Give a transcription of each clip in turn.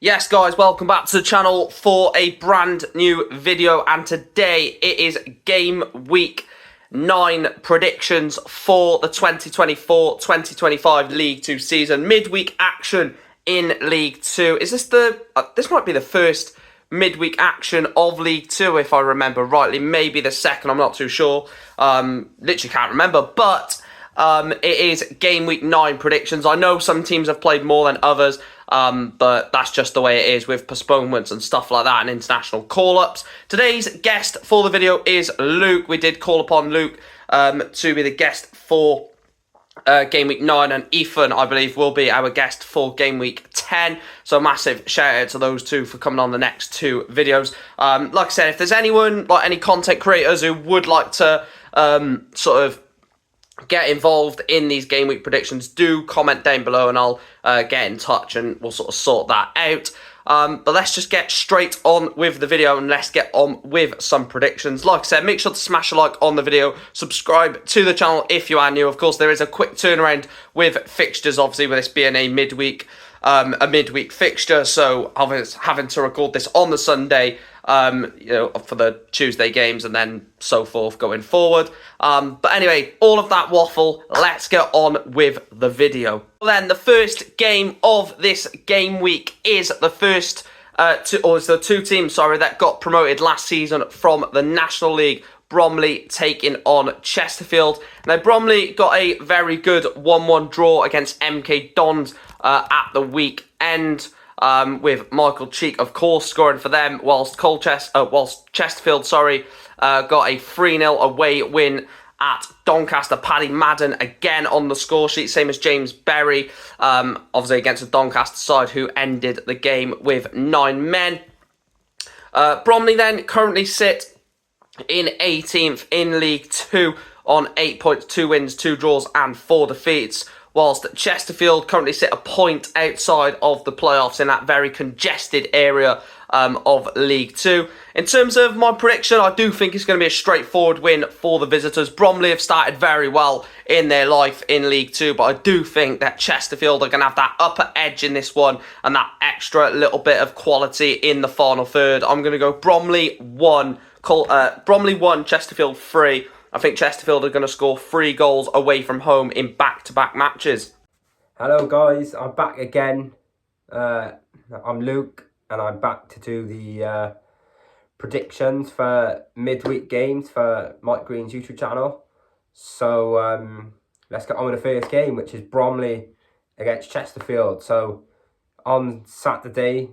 Yes guys, welcome back to the channel for a brand new video, and today it is game week 9 predictions for the 2024-2025 League 2 season. Midweek action in League 2. Is this this might be the first midweek action of League 2 if I remember rightly. Maybe the second, I'm not too sure. Literally can't remember, but it is game week 9 predictions. I know some teams have played more than others, but that's just the way it is with postponements and stuff like that and international call-ups. Today's guest for the video is Luke. We did call upon Luke to be the guest for game week 9, and Ethan, I believe, will be our guest for game week 10. So massive shout out to those two for coming on the next 2 videos. Like I said, if there's anyone, like any content creators who would like to sort of get involved in these game week predictions, do comment down below and I'll get in touch and we'll sort of sort that out. But let's just get straight on with the video and let's get on with some predictions. Like I said, make sure to smash a like on the video, subscribe to the channel if you are new. Of course, there is a quick turnaround with fixtures, obviously, with this being a midweek fixture, so I was having to record this on the Sunday, for the Tuesday games and then so forth going forward. But anyway, all of that waffle, let's get on with the video. Then the first game of this game week is the first, it's the 2 teams, that got promoted last season from the National League. Bromley taking on Chesterfield. Now, Bromley got a very good 1-1 draw against MK Dons at the weekend, with Michael Cheek, of course, scoring for them, whilst Chesterfield, got a 3-0 away win at Doncaster. Paddy Madden again on the score sheet, same as James Berry, obviously against the Doncaster side who ended the game with 9 men. Bromley then currently sit in 18th in League 2 on 8 points, 2 wins, 2 draws and 4 defeats, whilst Chesterfield currently sit a point outside of the playoffs in that very congested area of League 2. In terms of my prediction, I do think it's going to be a straightforward win for the visitors. Bromley have started very well in their life in League 2, but I do think that Chesterfield are going to have that upper edge in this one and that extra little bit of quality in the final third. I'm going to go Bromley 1, Chesterfield 3. I think Chesterfield are going to score 3 goals away from home in back-to-back matches. Hello guys, I'm back again. I'm Luke and I'm back to do the predictions for midweek games for Mike Green's YouTube channel. So let's get on with the first game, which is Bromley against Chesterfield. So on Saturday,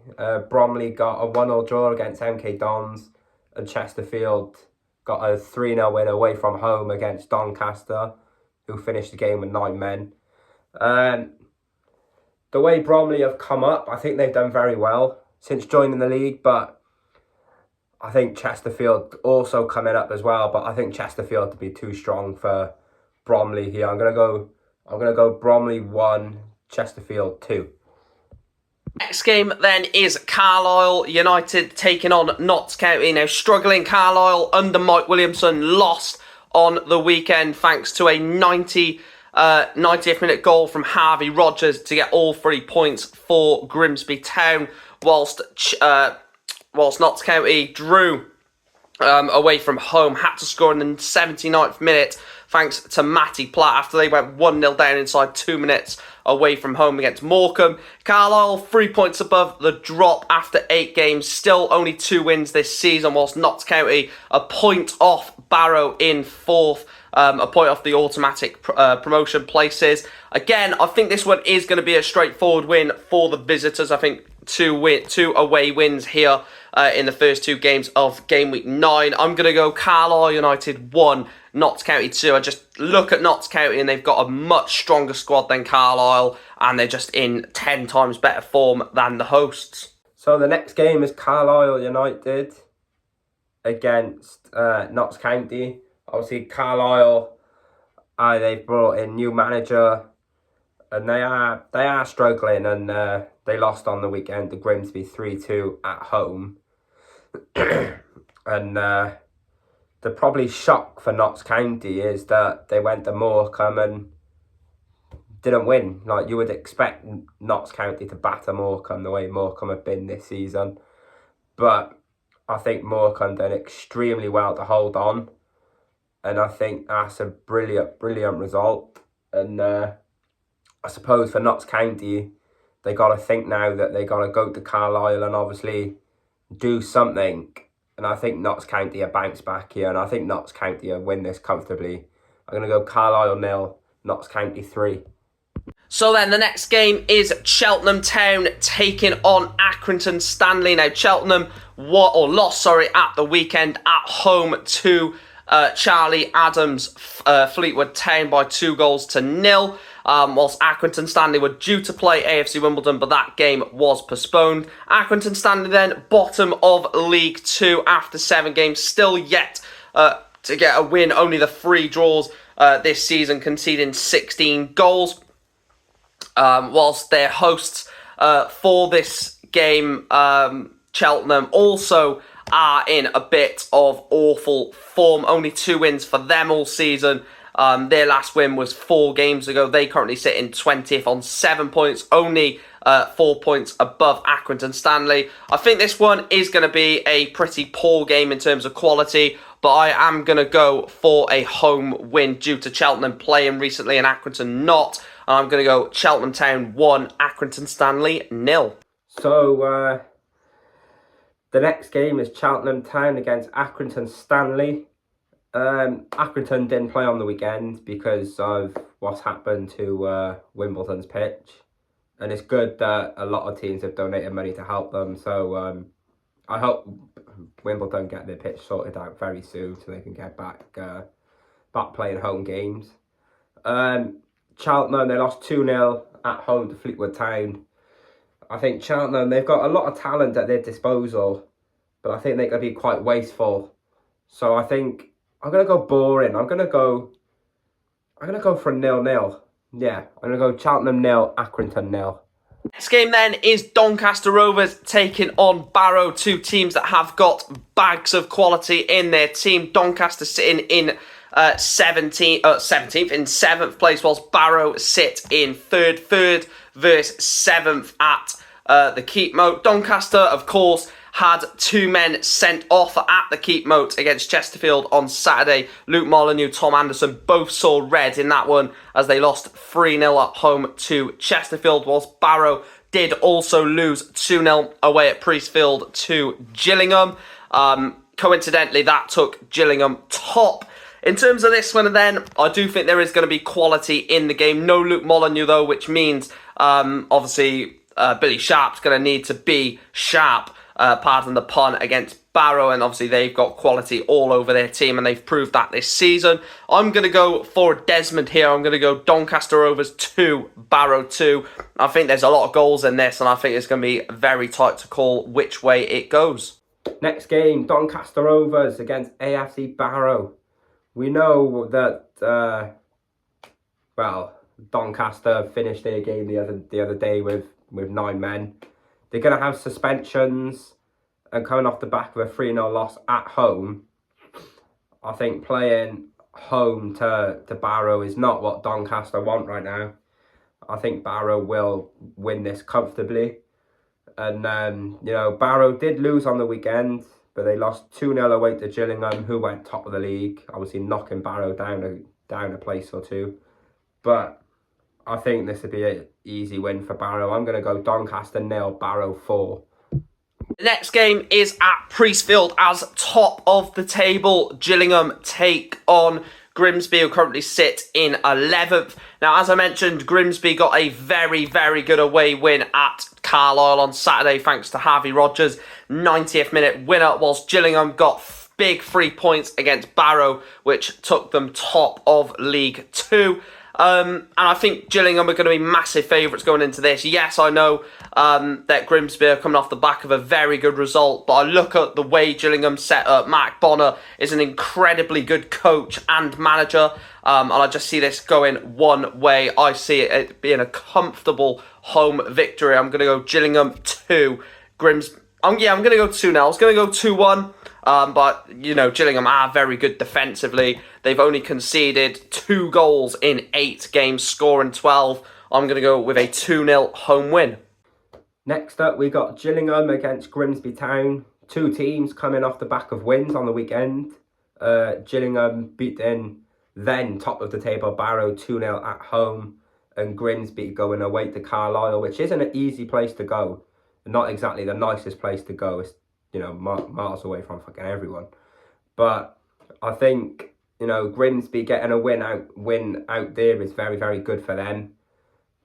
Bromley got a 1-0 draw against MK Dons, and Chesterfield got a 3-0 win away from home against Doncaster, who finished the game with 9 men. The way Bromley have come up, I think they've done very well since joining the league, but I think Chesterfield also coming up as well, but I think Chesterfield to be too strong for Bromley here. I'm gonna go Bromley 1, Chesterfield 2. Next game then is Carlisle United taking on Notts County. Now, struggling Carlisle under Mike Williamson lost on the weekend thanks to a 90th minute goal from Harvey Rogers to get all 3 points for Grimsby Town, whilst Notts County drew away from home, had to score in the 79th minute thanks to Matty Platt after they went 1-0 down inside 2 minutes away from home against Morecambe. Carlisle 3 points above the drop after 8 games, still only 2 wins this season, whilst Notts County a point off Barrow in 4th, a point off the automatic promotion places. Again, I think this one is going to be a straightforward win for the visitors. I think 2 away wins here in the first 2 games of game week 9. I'm going to go Carlisle United 1, Notts County 2. I just look at Notts County and they've got a much stronger squad than Carlisle, and they're just in 10 times better form than the hosts. So the next game is Carlisle United against Notts County. Obviously Carlisle, they've brought in new manager and they are struggling, and they lost on the weekend to Grimsby 3-2 at home. And the probably shock for Notts County is that they went to Morecambe and didn't win. Like, you would expect Notts County to batter Morecambe the way Morecambe have been this season. But I think Morecambe done extremely well to hold on. And I think that's a brilliant result. And I suppose for Notts County, they got to think now that they got to go to Carlisle and obviously do something. And I think Notts County are bounce back here. And I think Notts County will win this comfortably. I'm going to go Carlisle 0, Notts County 3. So then the next game is Cheltenham Town taking on Accrington Stanley. Now Cheltenham lost at the weekend at home to Charlie Adams Fleetwood Town by 2-0. Whilst Accrington Stanley were due to play AFC Wimbledon, but that game was postponed. Accrington Stanley then bottom of League 2 after 7 games, still yet to get a win, only the 3 draws this season, conceding 16 goals. Whilst their hosts for this game, Cheltenham, also are in a bit of awful form. Only 2 wins for them all season. Their last win was 4 games ago. They currently sit in 20th on 7 points, only 4 points above Accrington Stanley. I think this one is going to be a pretty poor game in terms of quality, but I am going to go for a home win due to Cheltenham playing recently and Accrington not. I'm going to go Cheltenham Town 1, Accrington Stanley 0. So, the next game is Cheltenham Town against Accrington Stanley. Accrington didn't play on the weekend because of what's happened to Wimbledon's pitch. And it's good that a lot of teams have donated money to help them. So, I hope Wimbledon get their pitch sorted out very soon so they can get back playing home games. Cheltenham, they lost 2-0 at home to Fleetwood Town. I think Cheltenham, they've got a lot of talent at their disposal, but I think they're going to be quite wasteful. So I think I'm going to go boring. I'm going to go for 0-0. Yeah, I'm going to go Cheltenham 0, Accrington 0. Next game then is Doncaster Rovers taking on Barrow, 2 teams that have got bags of quality in their team. Doncaster sitting in 17th in 7th place, whilst Barrow sit in 3rd versus 7th at the Keep Moat. Doncaster, of course, had 2 men sent off at the Keep Moat against Chesterfield on Saturday. Luke Molyneux, Tom Anderson both saw red in that one as they lost 3-0 at home to Chesterfield, whilst Barrow did also lose 2-0 away at Priestfield to Gillingham. Coincidentally, that took Gillingham top. In terms of this one then, I do think there is going to be quality in the game. No Luke Molyneux though, which means obviously Billy Sharp's going to need to be sharp, pardon the pun, against Barrow, and obviously they've got quality all over their team and they've proved that this season. I'm going to go for Desmond here. I'm going to go Doncaster Rovers 2, Barrow 2. I think there's a lot of goals in this and I think it's going to be very tight to call which way it goes. Next game, Doncaster Rovers against AFC Barrow. We know that, Doncaster finished their game the other day with 9 men. They're going to have suspensions, and coming off the back of a 3-0 loss at home, I think playing home to Barrow is not what Doncaster want right now. I think Barrow will win this comfortably. And, Barrow did lose on the weekend, but they lost 2-0 away to Gillingham, who went top of the league, obviously knocking Barrow down a place or two. But I think this would be an easy win for Barrow. I'm going to go Doncaster 0, Barrow 4. The next game is at Priestfield as top of the table. Gillingham take on Grimsby, who currently sit in 11th. Now, as I mentioned, Grimsby got a very, very good away win at Carlisle on Saturday, thanks to Harvey Rogers' 90th minute winner, whilst Gillingham got big 3 points against Barrow, which took them top of League 2. And I think Gillingham are going to be massive favourites going into this. Yes, I know that Grimsby are coming off the back of a very good result, but I look at the way Gillingham set up. Mark Bonner is an incredibly good coach and manager, and I just see this going one way. I see it being a comfortable home victory. I'm going to go Gillingham 2, Grimsby. I'm going to go 2-0. I was going to go 2-1. But, Gillingham are very good defensively. They've only conceded 2 goals in 8 games, scoring 12 I'm going to go with a 2-0 home win. Next up, we got Gillingham against Grimsby Town. Two teams coming off the back of wins on the weekend. Gillingham beating then top of the table Barrow 2-0 at home, and Grimsby going away to Carlisle, which isn't an easy place to go. Not exactly the nicest place to go. It's, you know, miles away from fucking everyone. But I think, you know, Grimsby getting a win out there is very, very good for them.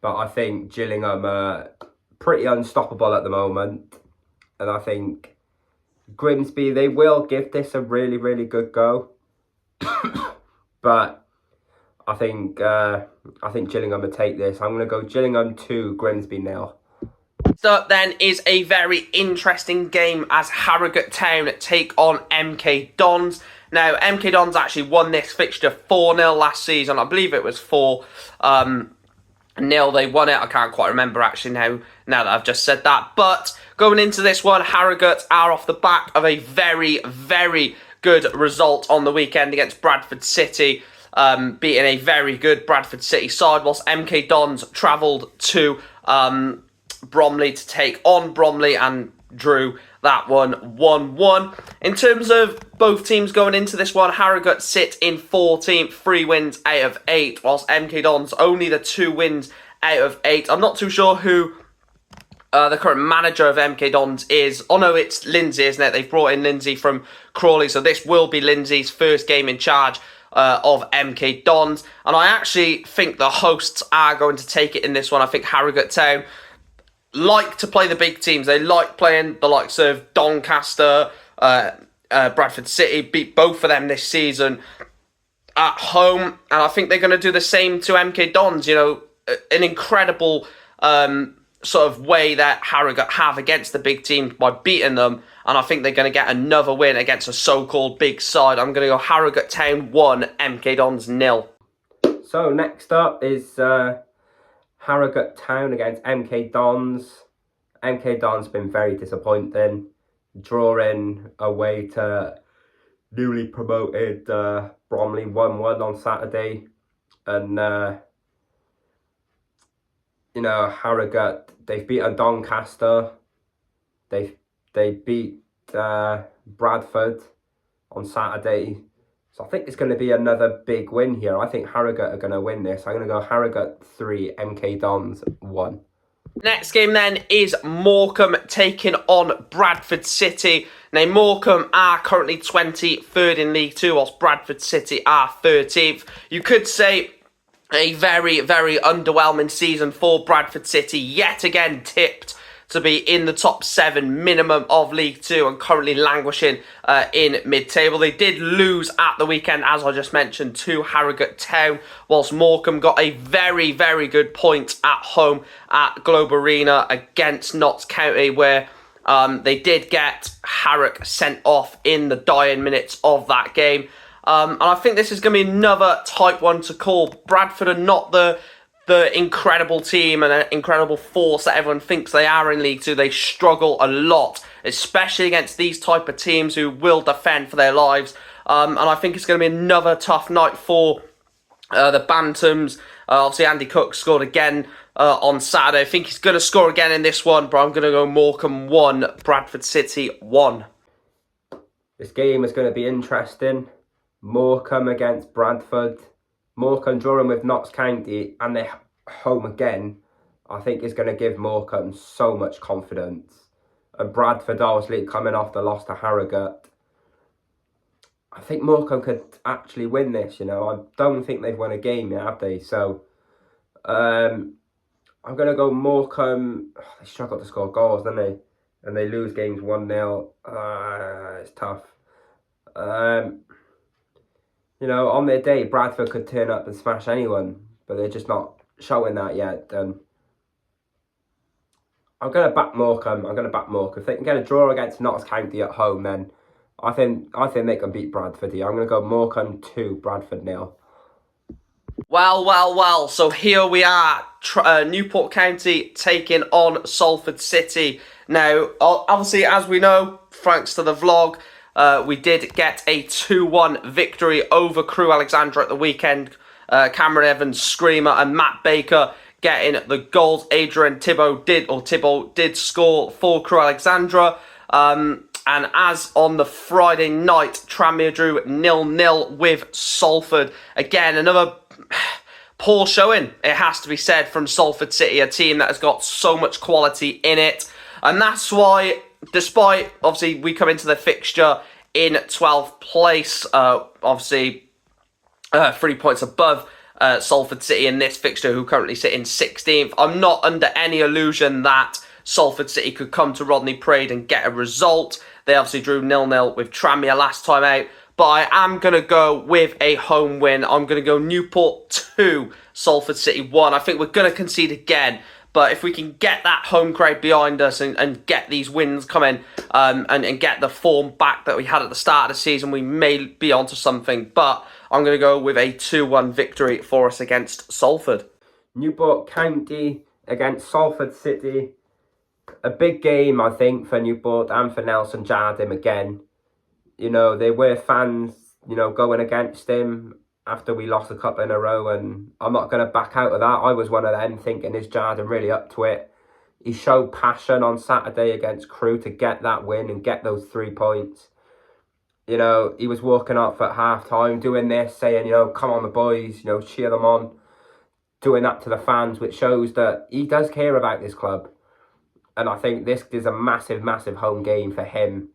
But I think Gillingham are pretty unstoppable at the moment. And I think Grimsby, they will give this a really, really good go. But I think Gillingham will take this. I'm going to go Gillingham 2, Grimsby 0. Next up then is a very interesting game as Harrogate Town take on MK Dons. Now, MK Dons actually won this fixture 4-0 last season. I believe it was 4-0 they won it. I can't quite remember actually now that I've just said that. But going into this one, Harrogate are off the back of a very, very good result on the weekend against Bradford City, beating a very good Bradford City side, whilst MK Dons travelled to Bromley to take on Bromley and drew that one 1-1. In terms of both teams going into this one, Harrogate sit in 14th, 3 wins out of 8, whilst MK Dons only the 2 wins out of 8. I'm not too sure who the current manager of MK Dons is. Oh no, it's Lindsay, isn't it? They've brought in Lindsay from Crawley, so this will be Lindsay's first game in charge of MK Dons. And I actually think the hosts are going to take it in this one. I think Harrogate Town like to play the big teams. They like playing the likes of Doncaster, Bradford City, beat both of them this season at home. And I think they're going to do the same to MK Dons. You know, an incredible sort of way that Harrogate have against the big teams by beating them. And I think they're going to get another win against a so-called big side. I'm going to go Harrogate Town 1, MK Dons 0. So next up is Harrogate Town against MK Dons. MK Dons been very disappointing, drawing away to newly promoted Bromley 1-1 on Saturday. And, you know, Harrogate, they've beaten Doncaster. They beat Bradford on Saturday. So I think it's going to be another big win here. I think Harrogate are going to win this. I'm going to go Harrogate 3, MK Dons 1. Next game then is Morecambe taking on Bradford City. Now Morecambe are currently 23rd in League 2 whilst Bradford City are 13th. You could say a very, very underwhelming season for Bradford City. Yet again tipped to be in the top 7 minimum of League 2 and currently languishing in mid-table. They did lose at the weekend, as I just mentioned, to Harrogate Town, whilst Morecambe got a very, very good point at home at Globe Arena against Notts County, where they did get Harrock sent off in the dying minutes of that game. And I think this is going to be another tight one to call. Bradford are not the incredible team and an incredible force that everyone thinks they are in League 2. They struggle a lot, especially against these type of teams who will defend for their lives. And I think it's going to be another tough night for the Bantams. Obviously, Andy Cook scored again on Saturday. I think he's going to score again in this one, but I'm going to go Morecambe 1, Bradford City 1. This game is going to be interesting. Morecambe against Bradford. Morecambe drawing with Notts County and they're home again, I think is going to give Morecambe so much confidence. And Bradford obviously coming off the loss to Harrogate. I think Morecambe could actually win this, you know. I don't think they've won a game yet, have they? So, I'm going to go Morecambe. Oh, they struggle to score goals, don't they? And they lose games 1-0. It's tough. You know, on their day, Bradford could turn up and smash anyone, but they're just not showing that yet. I'm going to back Morecambe. If they can get a draw against Notts County at home, then I think they can beat Bradford here. I'm going to go Morecambe 2, Bradford 0. Well. So here we are. Newport County taking on Salford City. Now, obviously, as we know, thanks to the vlog, we did get a 2-1 victory over Crewe Alexandra at the weekend. Cameron Evans, Screamer and Matt Baker getting the goals. Adrian Thibault did score for Crew Alexandra. And as on the Friday night, Tranmere drew 0-0 with Salford. Again, another poor showing, it has to be said, from Salford City, a team that has got so much quality in it. And that's why, despite, obviously, we come into the fixture in 12th place, obviously 3 points above Salford City in this fixture, who currently sit in 16th. I'm not under any illusion that Salford City could come to Rodney Parade and get a result. They obviously drew 0-0 with Tranmere last time out. But I am going to go with a home win. I'm going to go Newport 2, Salford City 1. I think we're going to concede again. But if we can get that home crowd behind us and get these wins coming and get the form back that we had at the start of the season, we may be onto something. But I'm going to go with a 2-1 victory for us against Salford. Newport County against Salford City. A big game, I think, for Newport and for Nelson Jardim again. You know, there were fans, you know, going against him after we lost a couple in a row, and I'm not going to back out of that. I was one of them thinking, is Jardim really up to it? He showed passion on Saturday against Crew to get that win and get those 3 points. You know, he was walking up at half-time doing this, saying, you know, come on the boys, you know, cheer them on. Doing that to the fans, which shows that he does care about this club. And I think this is a massive, massive home game for him.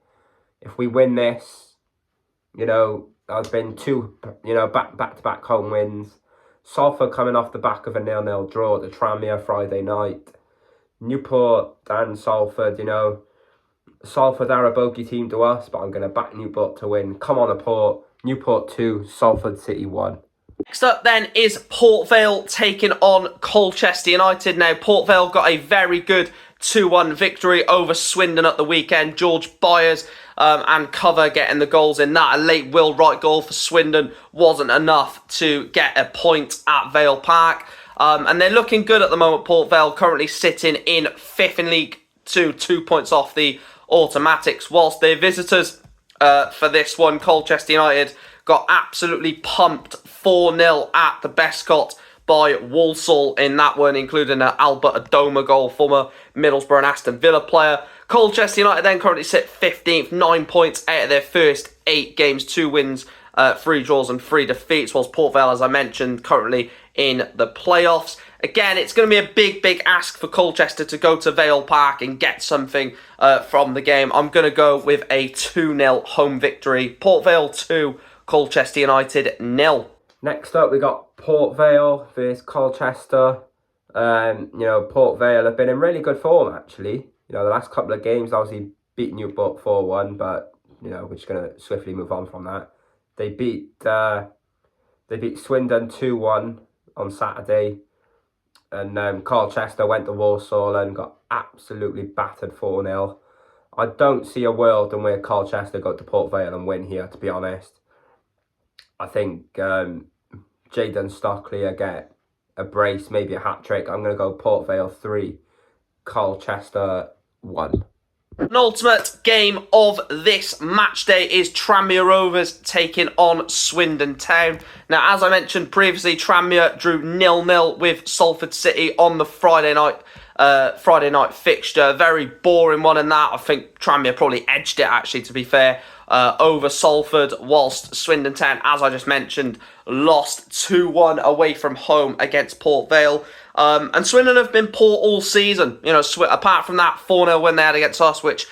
If we win this, you know, there's been two, you know, back-to-back home wins. Salford coming off the back of a 0-0 draw at the Tranmere Friday night. Newport and Salford, you know, Salford are a bogey team to us, but I'm going to back Newport to win. Come on, Port. Newport 2, Salford City 1. Next up then is Port Vale taking on Colchester United. Now, Port Vale got a very good 2-1 victory over Swindon at the weekend. George Byers and Cover getting the goals in that. A late Will Wright goal for Swindon wasn't enough to get a point at Vale Park. And they're looking good at the moment. Port Vale currently sitting in 5th in League 2, 2 points off the automatics, whilst their visitors for this one, Colchester United, got absolutely pumped 4-0 at the Bescot by Walsall in that one, including an Albert Adoma goal, former Middlesbrough and Aston Villa player. Colchester United then currently sit 15th, 9 points out of their first 8 games, 2 wins, 3 draws and 3 defeats, whilst Port Vale, as I mentioned, currently in the playoffs. Again, it's going to be a big, big ask for Colchester to go to Vale Park and get something from the game. I'm going to go with a 2-0 home victory. Port Vale 2, Colchester United 0. Next up, we got Port Vale versus Colchester. You know, Port Vale have been in really good form, actually. You know, the last couple of games, obviously, beat Newport 4-1, but, you know, we're just going to swiftly move on from that. They beat Swindon 2-1 on Saturday. And Colchester went to Walsall and got absolutely battered 4-0. I don't see a world in where Colchester go to Port Vale and win here, to be honest. I think Jayden Stockley will get a brace, maybe a hat-trick. I'm going to go Port Vale 3, Colchester 1. An ultimate game of this match day is Tranmere Rovers taking on Swindon Town. Now, as I mentioned previously, Tranmere drew 0-0 with Salford City on the Friday night fixture. Very boring one in that. I think Tranmere probably edged it, actually, to be fair, over Salford, whilst Swindon Town, as I just mentioned, lost 2-1 away from home against Port Vale. And Swindon have been poor all season. You know, apart from that 4-0 win they had against us, which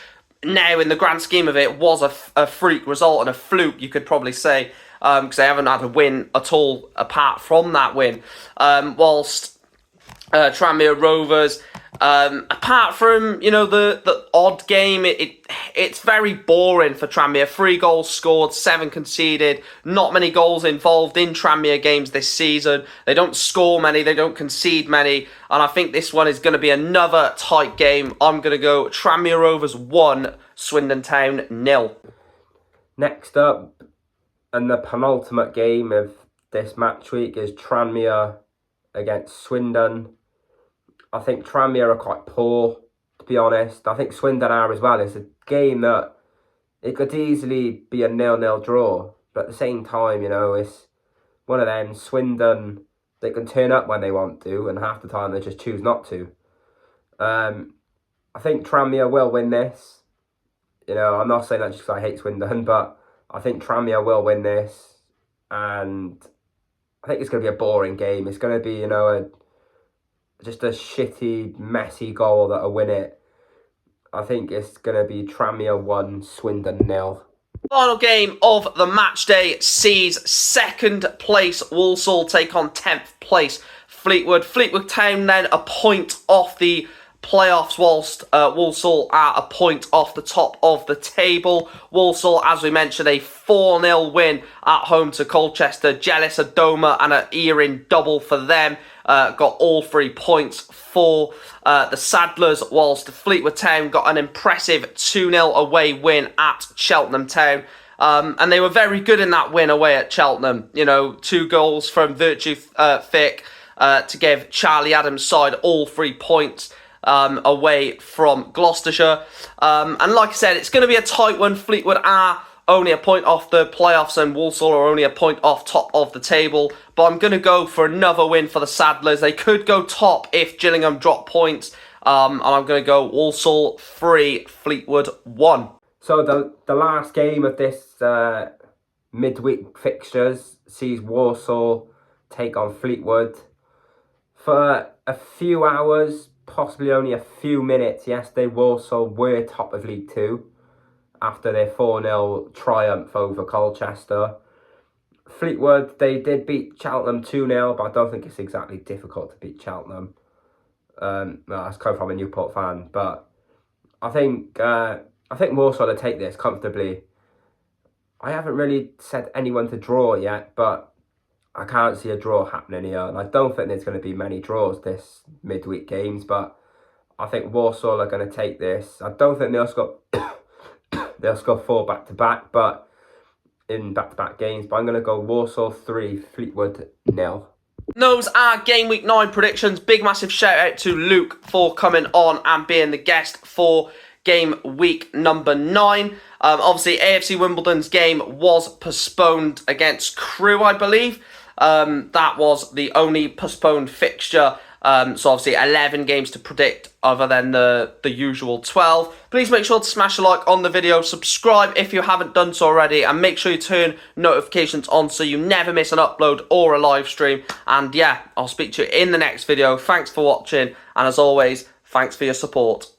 now in the grand scheme of it was a freak result and a fluke, you could probably say, because they haven't had a win at all apart from that win. Whilst Tranmere Rovers, apart from, you know, the odd game, it's very boring for Tranmere. 3 goals scored, 7 conceded. Not many goals involved in Tranmere games this season. They don't score many, they don't concede many. And I think this one is going to be another tight game. I'm going to go Tranmere Rovers 1, Swindon Town 0. Next up, and the penultimate game of this match week, is Tranmere against Swindon. I think Tranmere are quite poor, to be honest. I think Swindon are as well. It's a game that it could easily be a 0-0 draw. But at the same time, you know, it's one of them. Swindon, they can turn up when they want to, and half the time they just choose not to. I think Tranmere will win this. You know, I'm not saying that just because I hate Swindon, but I think Tranmere will win this, and I think it's going to be a boring game. It's going to be, you know, just a shitty, messy goal that'll win it. I think it's going to be Tranmere 1, Swindon 0. Final game of the match day sees second place Walsall take on 10th place Fleetwood. Fleetwood Town then a point off the playoffs, whilst Walsall are a point off the top of the table. Walsall, as we mentioned, a 4-0 win at home to Colchester. Jealous Adoma and an Earing double for them. Got all 3 points for the Saddlers, whilst Fleetwood Town got an impressive 2-0 away win at Cheltenham Town. And they were very good in that win away at Cheltenham. You know, 2 goals from Virtue Fick to give Charlie Adams' side all 3 points away from Gloucestershire. And like I said, it's going to be a tight one. Fleetwood are only a point off the playoffs and Walsall are only a point off top of the table. But I'm going to go for another win for the Saddlers. They could go top if Gillingham drop points. And I'm going to go Walsall 3, Fleetwood 1. So the last game of this midweek fixtures sees Walsall take on Fleetwood. For a few hours, possibly only a few minutes, yesterday Walsall were top of League 2 after their 4-0 triumph over Colchester. Fleetwood, they did beat Cheltenham 2-0, but I don't think it's exactly difficult to beat Cheltenham. Well, that's coming from a Newport fan, but I think Walsall will take this comfortably. I haven't really said anyone to draw yet, but I can't see a draw happening here, and I don't think there's going to be many draws this midweek games, but I think Walsall are going to take this. I don't think they'll score 4 back-to-back, but in back-to-back games, but I'm going to go Walsall 3, Fleetwood 0. Those are Game Week 9 predictions. Big massive shout out to Luke for coming on and being the guest for Game Week number 9. Obviously, AFC Wimbledon's game was postponed against Crewe, I believe. That was the only postponed fixture. So obviously 11 games to predict other than the usual 12. Please make sure to smash a like on the video, subscribe if you haven't done so already, and make sure you turn notifications on so you never miss an upload or a live stream. And yeah, I'll speak to you in the next video. Thanks for watching, and as always, thanks for your support.